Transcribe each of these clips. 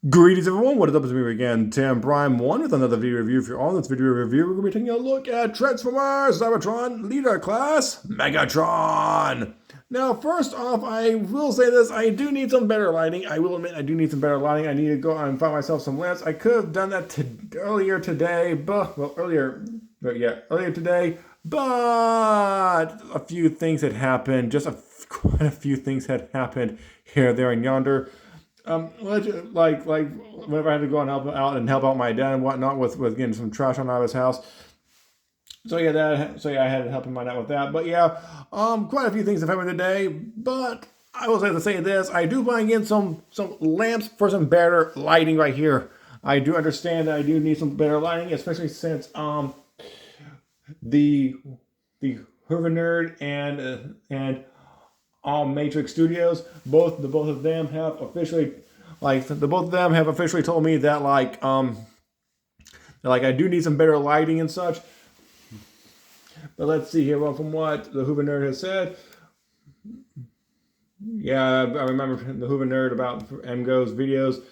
Greetings everyone, what is up? It's me again, Tim Prime 1 with another video review. If you're on this video review, we're going to be taking a look at Transformers Cybertron Leader Class Megatron. Now, first off, I will say this, I do need some better lighting. I will admit I do need some better lighting. I need to go out and find myself some lamps. I could have done that earlier today, earlier today, but a few things had happened, quite a few things had happened here, there, and yonder. Like whenever I had to go and help out my dad and whatnot with getting some trash on out of his house. So I had to help him out with that. But yeah, quite a few things have happened today. But I will have to say this: I do want to get some lamps for some better lighting right here. I do understand that I do need some better lighting, especially since the Hoover Nerd and Matrix Studios. Both of them have officially told me that I do need some better lighting and such. But let's see here. Well, from what the Hoover Nerd has said, yeah, I remember the Hoover Nerd about MGo's videos.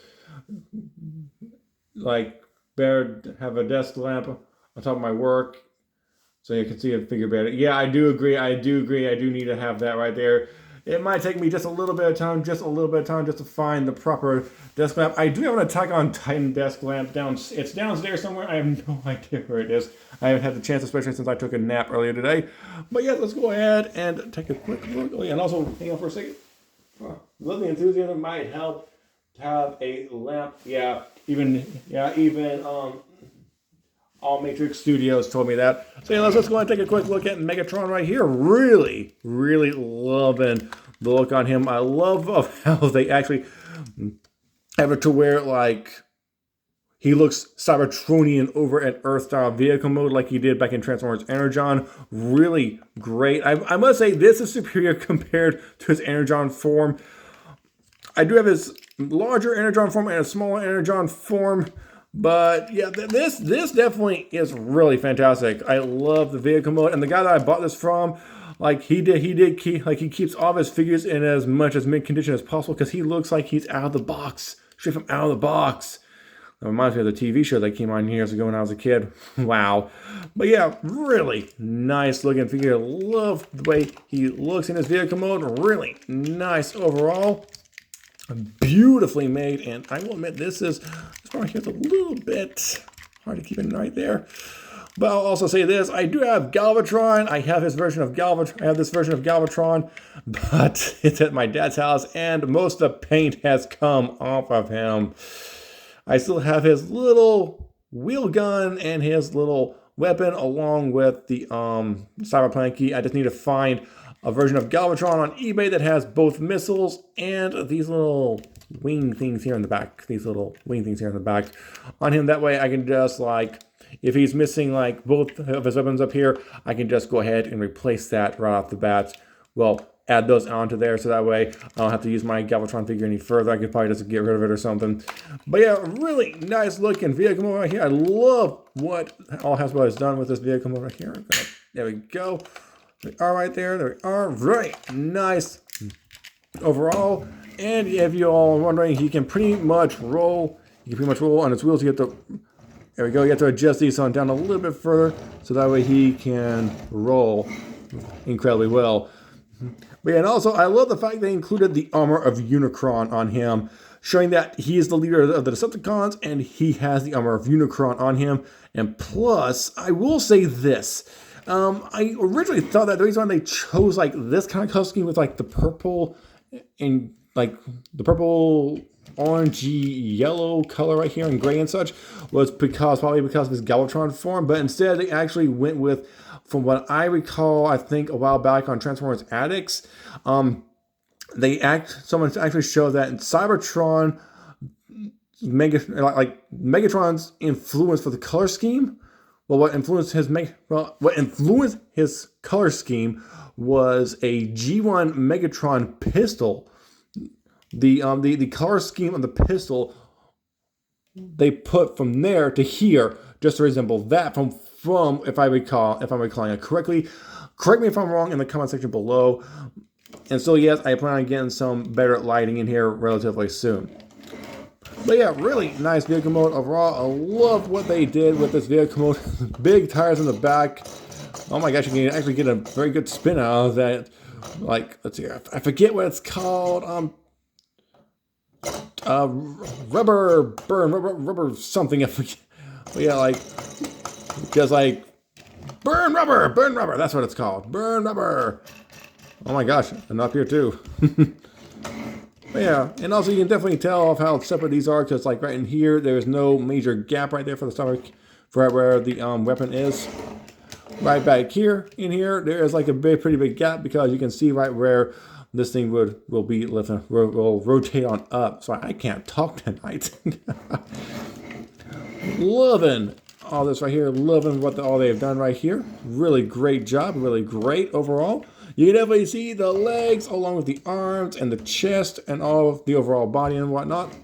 Like, better have a desk lamp on top of my work so you can see a figure better. Yeah, I do agree. I do need to have that right there. It might take me just a little bit of time, just to find the proper desk lamp. I do have an Attack on Titan desk lamp it's downstairs somewhere. I have no idea where it is. I haven't had the chance, especially since I took a nap earlier today. But yeah, let's go ahead and take a quick look. Oh yeah, and also, hang on for a second. Living enthusiasm might help to have a lamp. Even All Matrix Studios told me that. So yeah, let's go and take a quick look at Megatron right here. Really loving the look on him. I love how they actually have it to where he looks Cybertronian over at Earth-style vehicle mode like he did back in Transformers Energon. Really great. I must say this is superior compared to his Energon form. I do have his larger Energon form and a smaller Energon form. But yeah, this definitely is really fantastic. I love the vehicle mode, and the guy that I bought this from, he keeps all of his figures in as much as mint condition as possible because he looks like he's out of the box, straight from out of the box. That reminds me of the TV show that came on years ago when I was a kid. Wow. But yeah, really nice looking figure. Love the way he looks in his vehicle mode. Really nice overall. Beautifully made, and I will admit this part here is a little bit hard to keep in right there. But I'll also say this: I do have Galvatron. I have this version of Galvatron, but it's at my dad's house, and most of the paint has come off of him. I still have his little wheel gun and his little weapon, along with the Cyberplanky. I just need to find a version of Galvatron on eBay that has both missiles and these little wing things here in the back. On him. That way I can just if he's missing both of his weapons up here, I can just go ahead and replace that right off the bat. Well, add those onto there so that way I don't have to use my Galvatron figure any further. I could probably just get rid of it or something. But yeah, really nice looking vehicle mode right here. I love what All Hasbro has done with this vehicle mode right here. There we go. They are right there. They are right. Nice overall. And if you all are wondering, he can pretty much roll. On his wheels. There we go. You have to adjust these on down a little bit further so that way he can roll incredibly well. But yeah, and also I love the fact they included the armor of Unicron on him, showing that he is the leader of the Decepticons and he has the armor of Unicron on him. And plus, I will say this. I originally thought that the reason why they chose this kind of color scheme with the purple and the purple, orangey, yellow color right here and gray and such was probably because of his Galvatron form. But instead they actually went with, from what I recall, I think a while back on Transformers Addicts, someone actually showed that in Cybertron, Megatron's influence for the color scheme. Well, what influenced his color scheme was a G1 Megatron pistol. The color scheme of the pistol they put from there to here just to resemble that from if I'm recalling it correctly. Correct me if I'm wrong in the comment section below. And so yes, I plan on getting some better lighting in here relatively soon. But yeah, really nice vehicle mode overall. I love what they did with this vehicle mode. Big tires in the back. Oh my gosh, you can actually get a very good spin out of that. Like, let's see, I forget what it's called. Rubber burn, rubber something. I forget. But yeah, like, just like burn rubber. That's what it's called. Burn rubber. Oh my gosh, and up here too. But yeah, and also you can definitely tell off how separate these are, because like right in here, there's no major gap right there for the stomach, for right where the weapon is. Right back here, in here, there is like a pretty big gap, because you can see right where this thing will be lifting, will rotate on up. So I can't talk tonight. Loving all this right here. Loving what all they've done right here. Really great job. Really great overall. You can definitely see the legs along with the arms and the chest and all of the overall body and whatnot.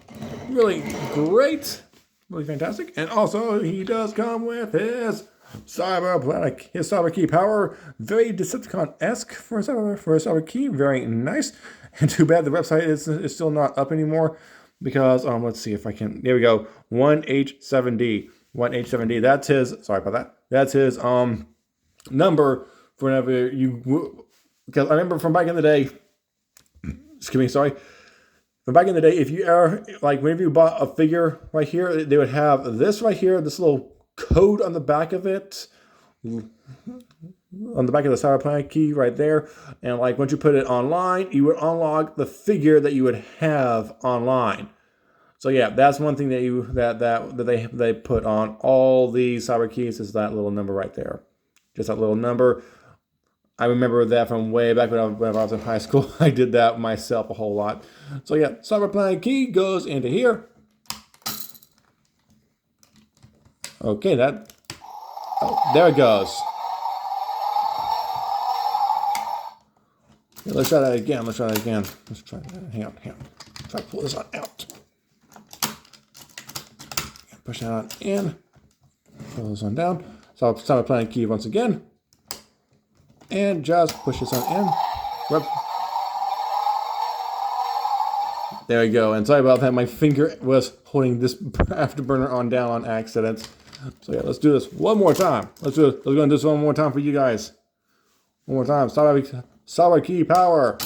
Really great. Really fantastic. And also, he does come with his cyber key power. Very Decepticon-esque for a cyber key. Very nice. And too bad the website is still not up anymore, because let's see if I can. There we go. 1H7D. 1H7D. That's his. Sorry about that. That's his number for whenever you. Because I remember from back in the day. Excuse me. Sorry. From back in the day, if you are like whenever you bought a figure right here, they would have this right here. This little code on the back of it, on the back of the Cybertron key right there, and like once you put it online, you would unlock the figure that you would have online. So yeah, that's one thing that they put on all the cyber keys, is that little number right there, just that little number. I remember that from way back when I was in high school. I did that myself a whole lot. So yeah, Cybertron key goes into here. Okay, there it goes. Yeah, let's try that again. Let's try that. Hang on. Try to pull this one out. Push that on in. Pull this one down. So I'll start applying key once again. And just push this on in. Whoop. There we go. And sorry about that. My finger was holding this afterburner on down on accident. So yeah, let's do this one more time. Let's go and do this one more time for you guys. One more time. Cyber key power.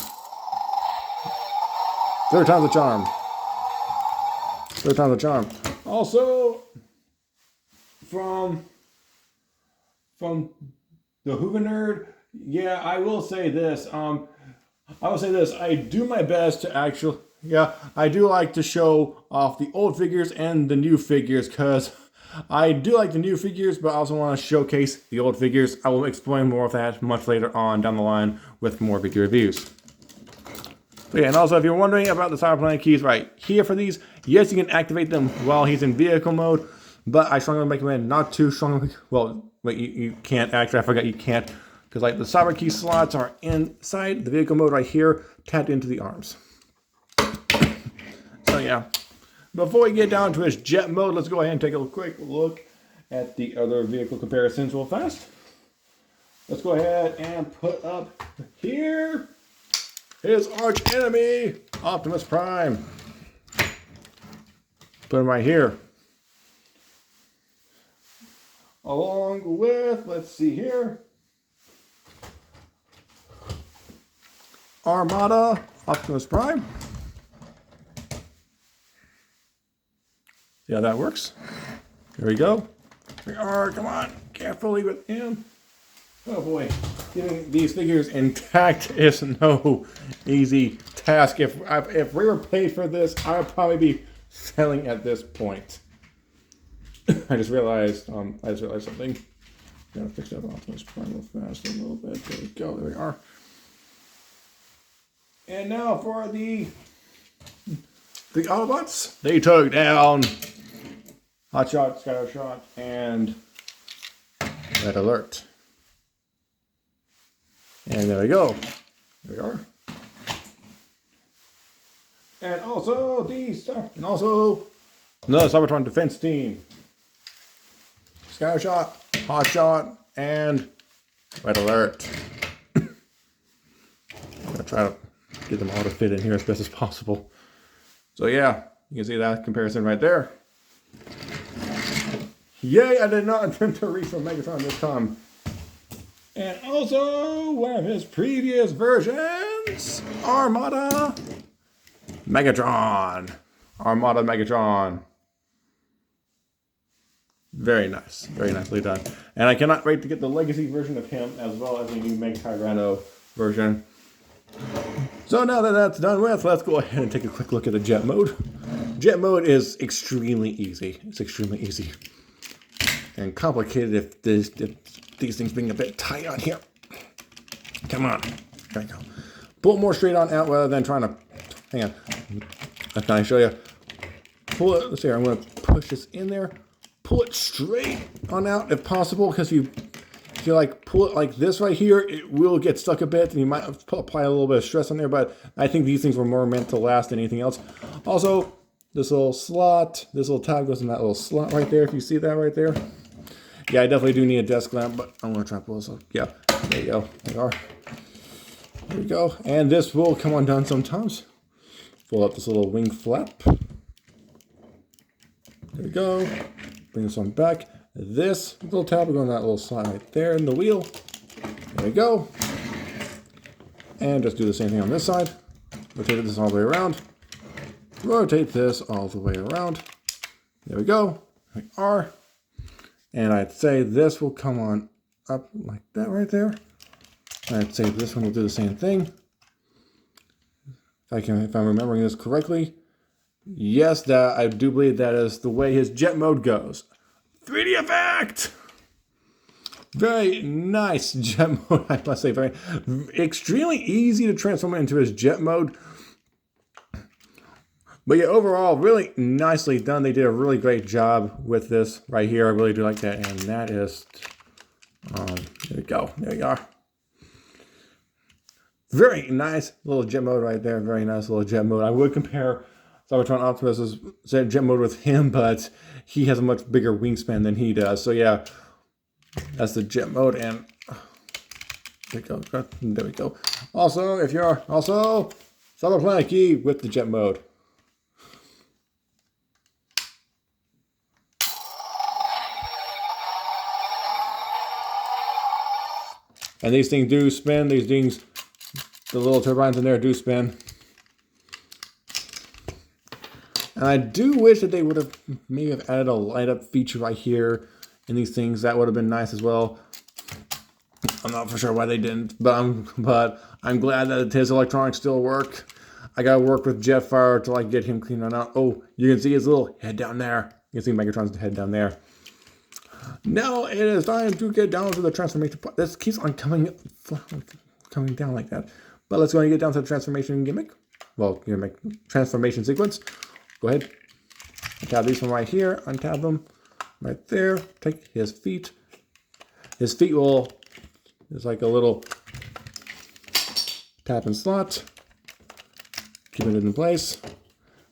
Third time's the charm. Also, from the Hoover Nerd, yeah, I will say this. I do my best to actually, I do like to show off the old figures and the new figures, because I do like the new figures, but I also want to showcase the old figures. I will explain more of that much later on down the line with more figure reviews. So yeah, and also if you're wondering about the Cybertron keys right here for these, yes, you can activate them while he's in vehicle mode, but I strongly recommend not too strongly. Well, wait, you can't actually. I forgot you can't, because like the cyber key slots are inside the vehicle mode right here, tapped into the arms. So yeah. Before we get down to his jet mode, let's go ahead and take a quick look at the other vehicle comparisons real fast. Let's go ahead and put up here his arch enemy, Optimus Prime. Put him right here. Along with, let's see here, Armada, Optimus Prime. See how that works? Here we go. We are, come on, carefully with him. Oh boy, getting these figures intact is no easy task. If we were paid for this, I would probably be selling at this point. I just realized something. Gotta fix that Optimus Prime real fast a little bit. There we go. There we are. And now for the Autobots. They took down Hotshot, Scattershot, and Red Alert. And there we go. There we are. And also another Cybertron defense team. Scattershot, Hotshot, and Red Alert. I'm gonna try to get them all to fit in here as best as possible. So yeah, You can see that comparison right there. Yay, I did not attempt to reach for Megatron this time. And also, one of his previous versions, Armada Megatron. Armada Megatron. Very nice. Very nicely done. And I cannot wait to get the legacy version of him as well as the new Megatron version. So now that that's done with, let's go ahead and take a quick look at the jet mode. Jet mode is extremely easy. It's extremely easy. And complicated if these things being a bit tight on here. Come on. There we go. Pull it more straight on out rather than trying to... Hang on. Can I show you? Pull it. Let's see here. I'm going to push this in there. Pull it straight on out if possible, because if you like pull it like this right here, it will get stuck a bit and you might apply a little bit of stress on there, but I think these things were more meant to last than anything else. Also, this little slot, this little tab goes in that little slot right there, if you see that right there. Yeah, I definitely do need a desk lamp, but I'm going to try to pull this up. Yeah, there you go. There you are. There we go. And this will come undone sometimes. Pull up this little wing flap. There we go. Bring this one back. This little tab will go in that little slot right there in the wheel. There we go. And just do the same thing on this side. Rotate this all the way around. Rotate this all the way around. There we go. There we are. And I'd say this will come on up like that right there. I'd say this one will do the same thing. If I'm remembering this correctly. Yes, that I do believe that is the way his jet mode goes. 3D effect! Very nice jet mode, I must say. Very extremely easy to transform it into his jet mode. But yeah, overall, really nicely done. They did a really great job with this right here. I really do like that. And that is, there we go. There you are. Very nice little jet mode right there. Very nice little jet mode. I would compare Cybertron Optimus's jet mode with him, but he has a much bigger wingspan than he does. So yeah, that's the jet mode. And there we go. There we go. Also, if you're also Cyberplanet Key with the jet mode. And these things do spin. These things, the little turbines in there do spin. And I do wish that they would have maybe have added a light up feature right here in these things. That would have been nice as well. I'm not for sure why they didn't, but I'm glad that his electronics still work. I gotta work with Jetfire to like get him cleaned out. Oh, you can see his little head down there. You can see Megatron's head down there. Now it is time to get down to the transformation part. This keeps on coming down like that. But let's go and get down to the transformation gimmick. Well, gimmick transformation sequence. Go ahead. Untap these from right here. Untap them right there. Take his feet. His feet will, there's like a little tap and slot. Keep it in place.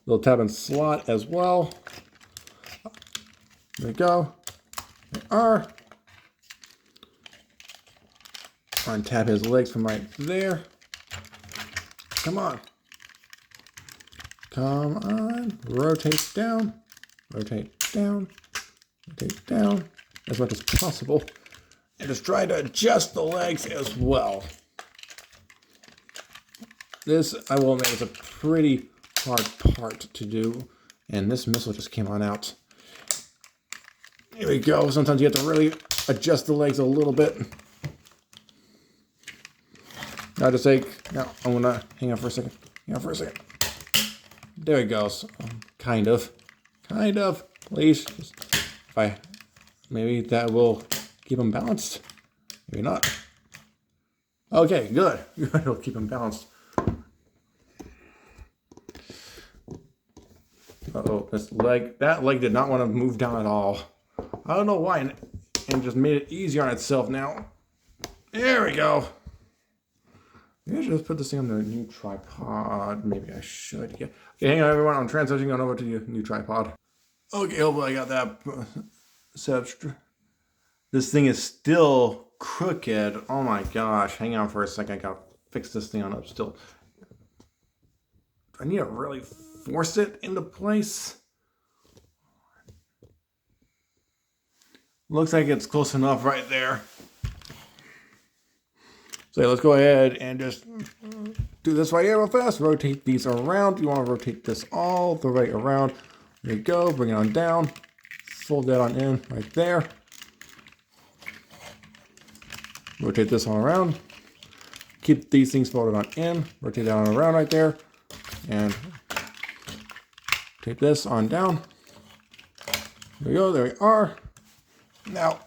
Little tap and slot as well. There we go. There are. Untap his legs from right there. Come on. Come on. Rotate down. Rotate down. Rotate down as much as possible. And just try to adjust the legs as well. This, I will admit, is a pretty hard part to do. And this missile just came on out. Here we go. Sometimes you have to really adjust the legs a little bit. Now just take, now I'm gonna hang on for a second. Hang on for a second. There it goes. Kind of. Please. Just, maybe that will keep them balanced. Maybe not. Okay, good. It'll keep them balanced. Uh-oh, that leg did not want to move down at all. I don't know why, and just made it easier on itself now. There we go. Maybe I should just put this thing on the new tripod. Maybe I should. Yeah. Okay, hang on, everyone. I'm transitioning on over to the new tripod. Okay, hopefully I got that set up. This thing is still crooked. Oh my gosh. Hang on for a second. I gotta fix this thing on up still. I need to really force it into place. Looks like it's close enough right there. So let's go ahead and just do this right here real fast. Rotate these around. You want to rotate this all the way around. There you go. Bring it on down. Fold that on in right there. Rotate this all around. Keep these things folded on in. Rotate that on around right there. And take this on down. There we go. There we are. Now,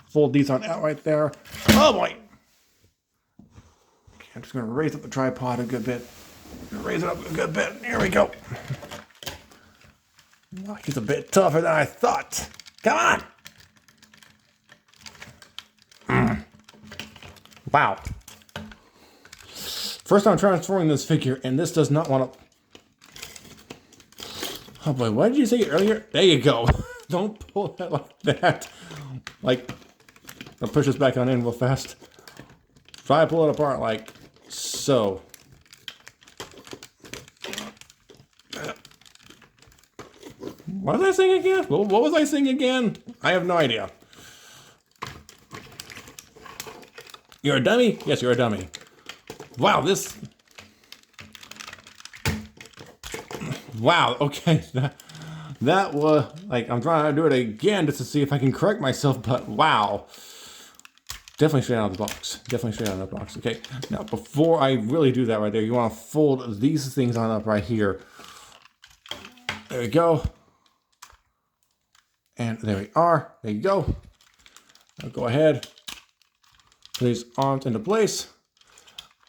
fold these on out right there. Oh boy! Okay, I'm just going to raise up the tripod a good bit. Raise it up a good bit. Here we go. Oh, he's a bit tougher than I thought. Come on! Wow. First time transforming this figure, and this does not want to... Oh boy, what did you say earlier? There you go. Don't pull that like that. Like, I'll push this back on in real fast. Try to pull it apart like so. What was I saying again? What was I saying again? I have no idea. You're a dummy? Yes, you're a dummy. Wow, this... Wow, okay. That was, like, I'm trying to do it again just to see if I can correct myself, but wow. Definitely straight out of the box. Definitely straight out of the box. Okay, now before I really do that right there, you want to fold these things on up right here. There we go. And there we are. There you go. Now go ahead. Put these arms into place.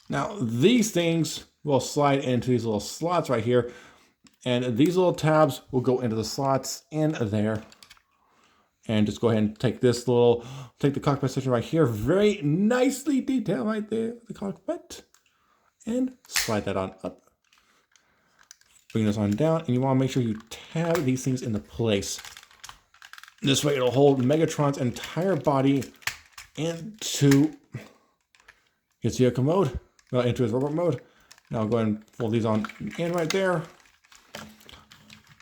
Now these things will slide into these little slots right here. And these little tabs will go into the slots in there. And just go ahead and take this little, take the cockpit section right here. Very nicely detailed right there, the cockpit. And slide that on up. Bring this on down. And you want to make sure you tab these things into place. This way it'll hold Megatron's entire body into his vehicle mode. Into his robot mode. Now I'll go ahead and fold these on in right there.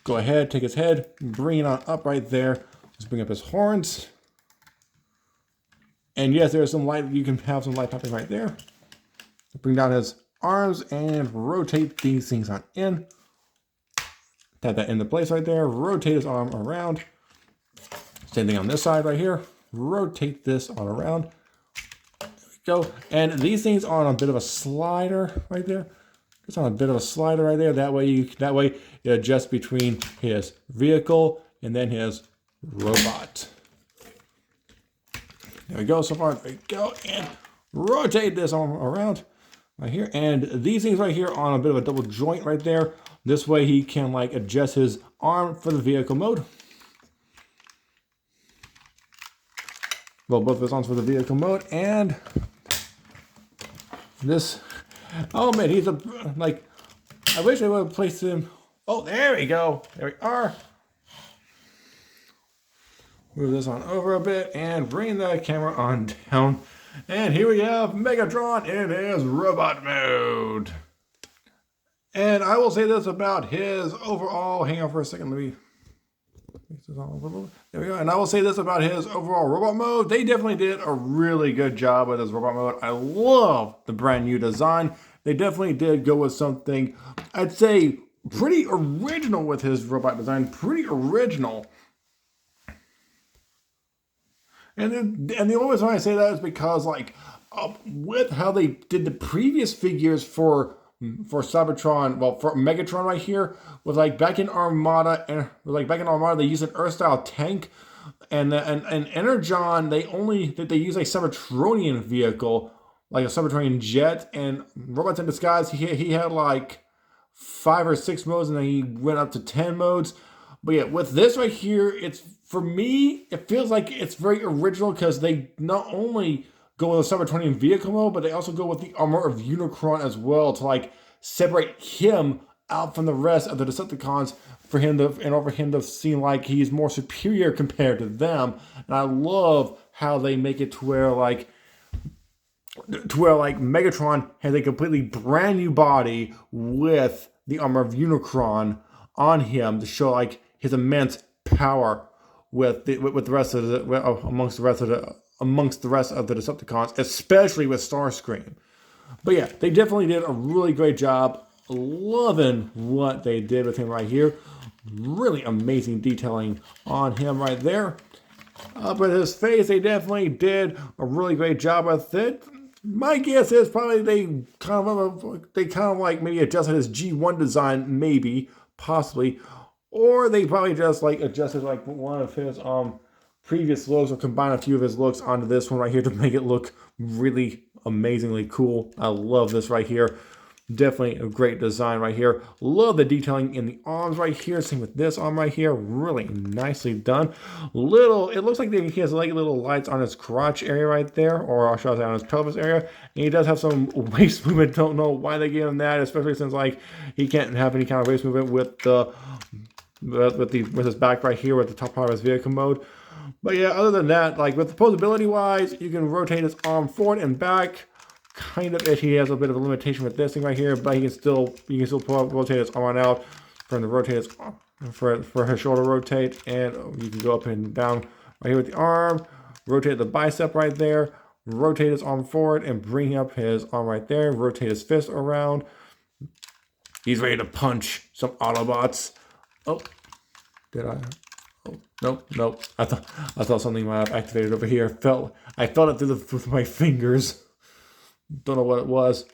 Go ahead, take his head, bring it on up right there. Let's bring up his horns. And yes, there's some light, you can have some light popping right there. Bring down his arms and rotate these things on in. Tap that into place right there. Rotate his arm around. Same thing on this side right here. Rotate this on around. There we go. And these things are on a bit of a slider right there. It's on a bit of a slider right there. That way it adjusts between his vehicle and then his robot. There we go. So far, there we go. And rotate this arm around right here. And these things right here are on a bit of a double joint right there. This way he can like adjust his arm for the vehicle mode. Well, both of his arms for the vehicle mode. And this... Oh man, he's a, like, I wish I would have placed him. Oh, there we go. There we are. Move this on over a bit and bring the camera on down. And here we have Megatron in his robot mode. And I will say this about his overall, hang on for a second, let me make this all over. There we go. And I will say this about his overall robot mode. They definitely did a really good job with his robot mode. I love the brand new design. They definitely did go with something, I'd say, pretty original with his robot design. Pretty original. And the only reason I say that is because, like, with how they did the previous figures for Cybertron, well, for Megatron right here, was like back in Armada, they used an Earth-style tank, and Energon, they use a Cybertronian vehicle, like a Cybertronian jet, and Robots in Disguise, he had like 5 or 6 modes, and then he went up to 10 modes. But yeah, with this right here, it's, for me, it feels like it's very original because they not only go with a Cybertronian vehicle mode, but they also go with the armor of Unicron as well to like separate him out from the rest of the Decepticons for him to seem like he's more superior compared to them. And I love how they make it to where like Megatron has a completely brand new body with the armor of Unicron on him to show like his immense power with the rest of the amongst the rest of the Decepticons, especially with Starscream. But yeah, they definitely did a really great job. Loving what they did with him right here. Really amazing detailing on him right there. But his face, they definitely did a really great job with it. My guess is probably they kind of like maybe adjusted his G1 design, maybe, possibly, or they probably just like adjusted like one of his previous looks or combined a few of his looks onto this one right here to make it look really amazingly cool. I love this right here. Definitely a great design right here. Love the detailing in the arms right here. Same with this arm right here. Really nicely done. It looks like he has like little lights on his crotch area right there, or should I say on his pelvis area. And he does have some waist movement. Don't know why they gave him that, especially since like he can't have any kind of waist movement with his back right here with the top part of his vehicle mode. But yeah, other than that, like with the posability wise, you can rotate his arm forward and back. Kind of he has a bit of a limitation with this thing right here, but you can still rotate his arm out for him to rotate his for his shoulder rotate, and you can go up and down right here with the arm, rotate the bicep right there, rotate his arm forward and bring up his arm right there, rotate his fist around. He's ready to punch some Autobots. Oh, did I? Oh, nope. I thought something might have activated over here. I felt it with my fingers. Don't know what it was.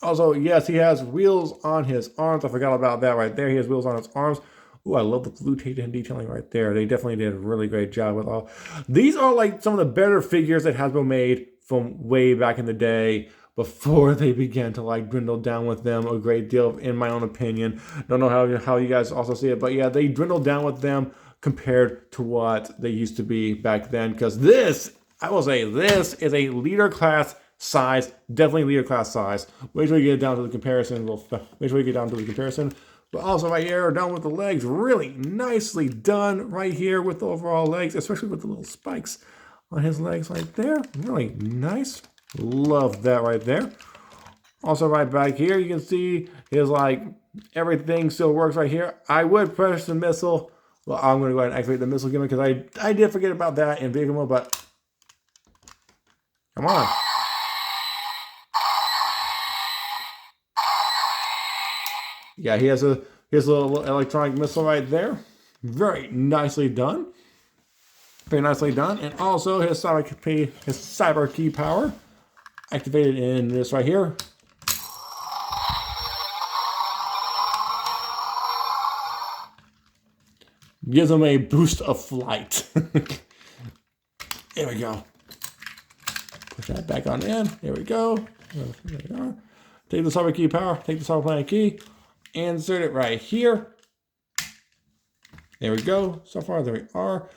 Also, yes, he has wheels on his arms. I forgot about that right there. He has wheels on his arms. Ooh, I love the blue detailing right there. They definitely did a really great job with all. These are like some of the better figures that Hasbro made from way back in the day before they began to like dwindle down with them a great deal, in my own opinion. Don't know how you guys also see it, but yeah, they dwindled down with them compared to what they used to be back then. Because this, I will say, this is a leader class size, definitely leader class size. Wait till we get down to the comparison. But also right here, down with the legs, really nicely done right here with the overall legs, especially with the little spikes on his legs right there. Really nice. Love that right there. Also right back here, you can see his like everything still works right here. I would press the missile. Well, I'm going to go ahead and activate the missile gimmick because I did forget about that in vehicle mode, but come on. Yeah, he has his little electronic missile right there. Very nicely done. Very nicely done. And also his cyber key power activated in this right here. Gives him a boost of flight. There we go. Push that back on in. There we go. There we are. Take the cyber key power. Take the cyber planet key. Insert it right here. There we go. So far, there we are.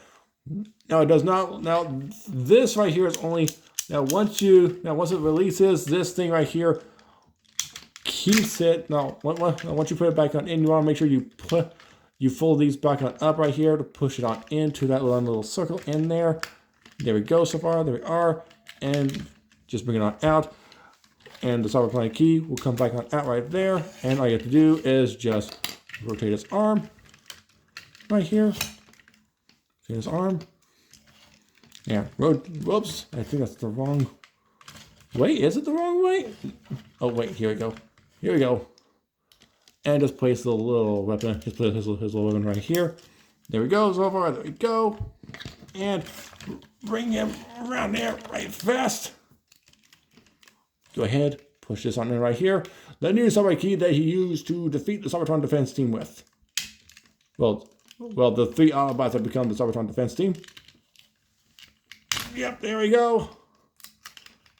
Now it does not. Now this right here is only. Now once it releases, this thing right here keeps it. Now once you put it back on in, you want to make sure you fold these back on up right here to push it on into that little circle in there. There we go. So far, there we are, and just bring it on out. And the cyber planet key will come back on out right there. And all you have to do is just rotate his arm right here. Rotate his arm. Yeah, whoops. I think that's the wrong way. Is it the wrong way? Oh, wait, here we go. Here we go. And just place the little weapon. Just put his little weapon right here. There we go. So far, there we go. And bring him around there right fast. Go ahead, push this on in right here. The new cyber key that he used to defeat the Cybertron defense team with. Well, the 3 Autobots have become the Cybertron defense team. Yep, there we go.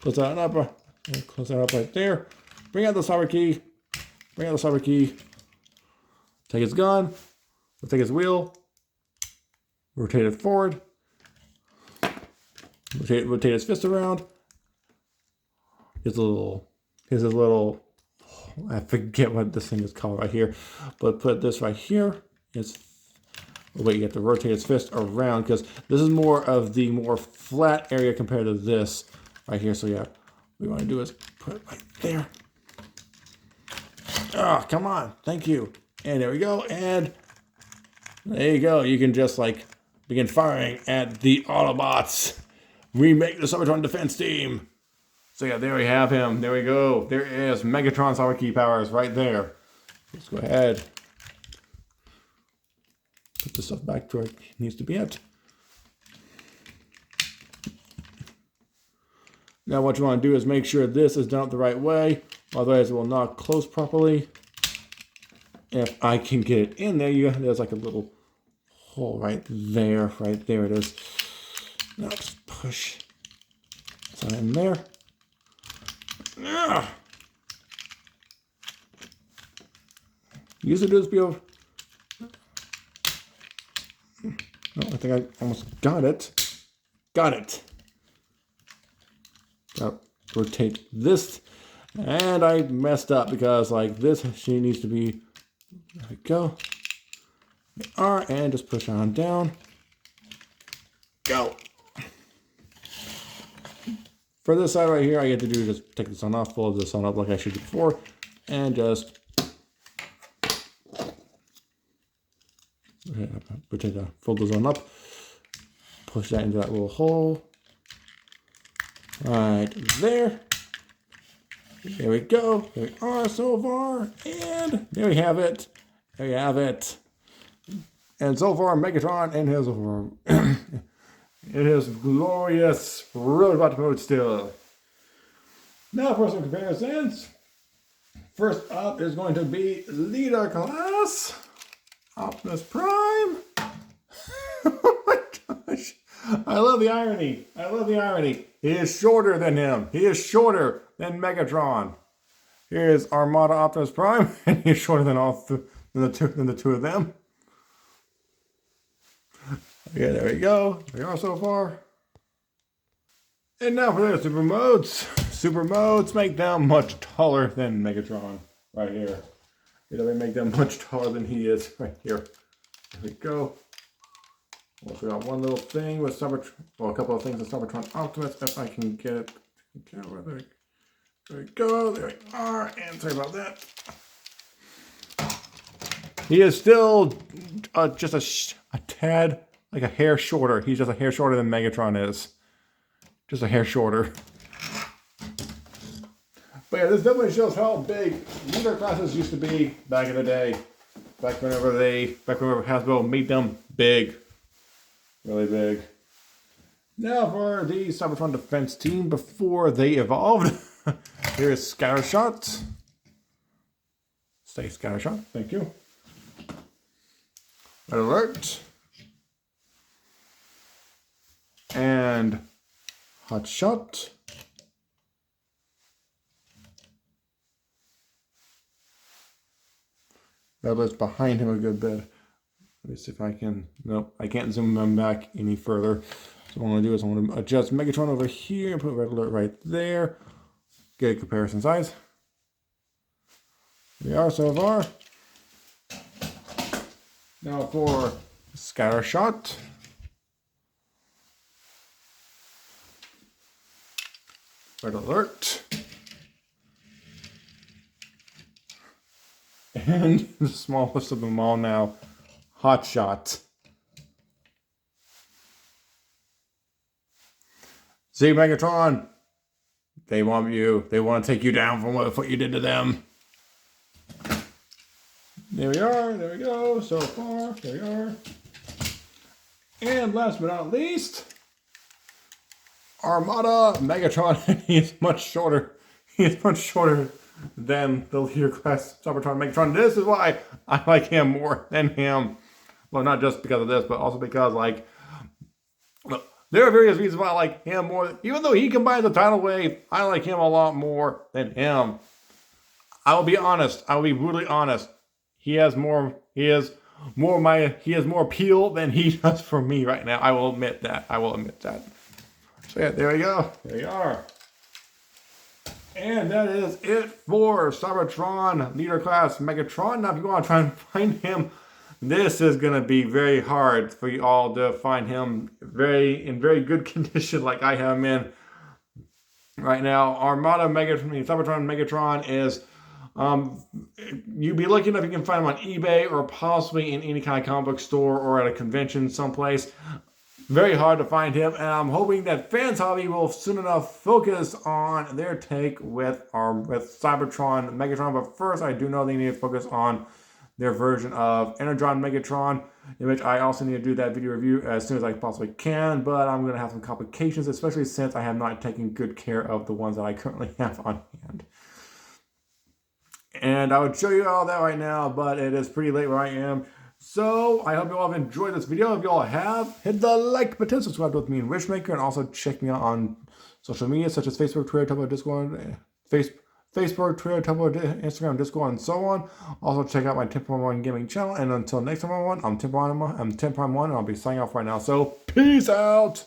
Close that up right there. Bring out the cyber key. Bring out the cyber key. Take his gun. We'll take his wheel. Rotate it forward. Rotate his fist around. His little, I forget what this thing is called right here, but put this right here. Wait, you have to rotate his fist around because this is more of the more flat area compared to this right here. So yeah, what we want to do is put it right there. Oh, come on. Thank you. And there we go. And there you go. You can just like begin firing at the Autobots. Remake the Cybertron defense team. So yeah, there we have him. There we go. There is Megatron's power key powers right there. Let's go ahead. Put this stuff back to where it needs to be at. Now what you want to do is make sure this is done the right way. Otherwise it will not close properly. If I can get it in there, there's like a little hole right there. Right there it is. Now just push that in there. Ah. Usually do this be over. Oh, I think I almost got it. Got it. Now, rotate this. And I messed up because like this, she needs to be, there we go. R, and just push on down. Go. For this side right here, I get to do just take this on off, fold this on up like I should do before, and just fold this on up, push that into that little hole. Right there. There we go. There we are so far, and there we have it. There you have it. And so far, Megatron and his it is glorious robot mode still. Now for some comparisons. First up is going to be Leader Class Optimus Prime. Oh my gosh. I love the irony. I love the irony. He is shorter than him. He is shorter than Megatron. Here is Armada Optimus Prime, and he's shorter than the two of them. Okay, there we go. There we are so far. And now for their super modes. Super modes make them much taller than Megatron. Right here. They make them much taller than he is. Right here. There we go. Also got one little thing with Cybertron. Well, a couple of things with Cybertron Optimus. If I can get it. There we go. There we are. And sorry about that. He is still just a tad. Like a hair shorter. He's just a hair shorter than Megatron is. Just a hair shorter. But yeah, this definitely shows how big Leader classes used to be back in the day. Back whenever Hasbro made them big. Really big. Now for the Cybertron defense team before they evolved. Here is Scattershot. Stay Scattershot. Thank you. Red Alert. And Hot Shot. That was behind him a good bit. Let me see if I can. Nope, I can't zoom them back any further. So what I'm going to do is I'm going to adjust Megatron over here, put Red Alert right there. Get a comparison size. Here we are so far. Now for Scattershot. Red Alert. And the smallest of them all now, Hot Shot. See, Megatron, they want you. They want to take you down from what you did to them. There we are. There we go. So far, there we are. And last but not least, Armada Megatron. He's much shorter. He's much shorter than the Leader class Cybertron Megatron. This is why I like him more than him. Well, not just because of this, but also because, like, look, there are various reasons why I like him more. Even though he combines the tidal wave, I like him a lot more than him. I will be honest. I will be brutally honest. He has more appeal than he does for me right now. I will admit that. I will admit that. So yeah, there we go. There we are. And that is it for Cybertron Leader Class Megatron. Now, if you want to try and find him, this is going to be very hard for you all to find him in very good condition like I have him in right now. Armada Megatron, Cybertron Megatron is You'd be looking if you can find them on eBay or possibly in any kind of comic book store or at a convention someplace. Very hard to find him, and I'm hoping that Fans Hobby will soon enough focus on their take with Cybertron Megatron. But first, I do know they need to focus on their version of Energon Megatron, in which I also need to do that video review as soon as I possibly can. But I'm going to have some complications, especially since I have not taken good care of the ones that I currently have on hand. And I would show you all that right now, but it is pretty late where I am. So, I hope you all have enjoyed this video. If you all have, hit the like button, subscribe with me and Wishmaker, and also check me out on social media such as Facebook, Twitter, Tumblr, Discord, Facebook, Twitter, Tumblr, Instagram, Discord, and so on. Also, check out my 10.1 gaming channel. And until next time, everyone, I'm 10.1, and I'll be signing off right now. So, peace out!